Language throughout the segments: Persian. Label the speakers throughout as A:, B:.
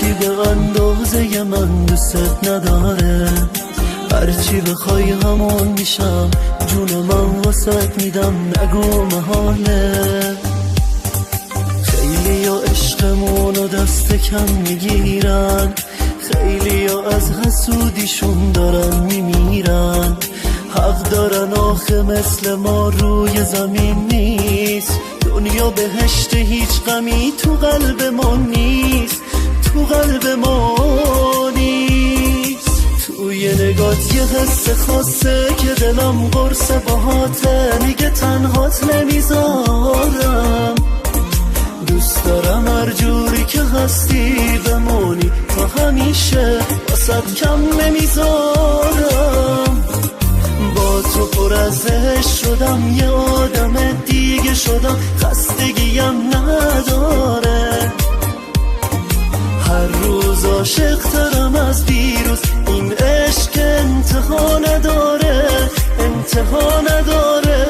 A: کسی به اندازه من دوست نداره، هرچی بخوای همون میشم، جون من واسط میدم نگو محاله. خیلی ها عشقمونو دست کم میگیرن، خیلی ها از حسودیشون دارن میمیرن. حق دارن آخه مثل ما روی زمین نیست، دنیا بهشت هیچ غمی تو قلب ما نیست، تو قلب ما نیست. توی نگات یه حس خاصه که دلم قرص باهاته، میگه تنهات نمیذارم، دوست دارم هر جوری که هستی بمونی تا همیشه، واسد کم نمیذارم. با تو پر از عشق شدم، یه آدم دیگه شدم، خستگیم نداره. هر روز عاشق ترم از دیروز، این عشق انتها نداره، انتها نداره.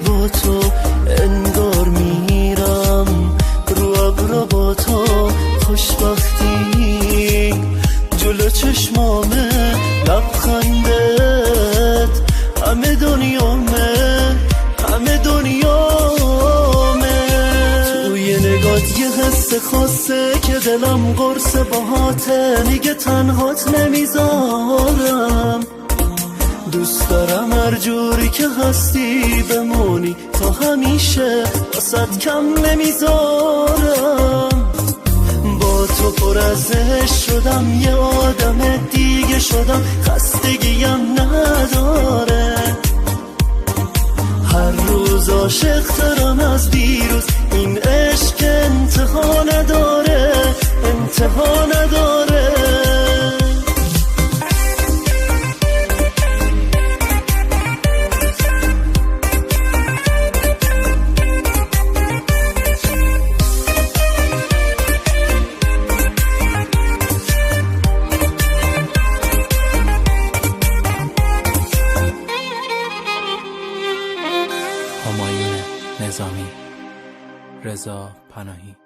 A: با تو انگار میرم رو ابرا، با تو خوشبختی جلو چشمامه، لبخندت همه دنیامه، همه دنیامه. توی نگات یه حس خاصه که دلم قرص باهاته، میگه تنهات نمیذارم، دوست دارم هر جوری که هستی بمونی تا همیشه، واسد کم نمیذارم. با تو پر از عشق شدم، یه آدم دیگه شدم، خستگیم نداره. هر روز عاشق ترم از دیروز، این عشق انتها نداره، انتها نداره.
B: همایون نظامی، رضا پناهی.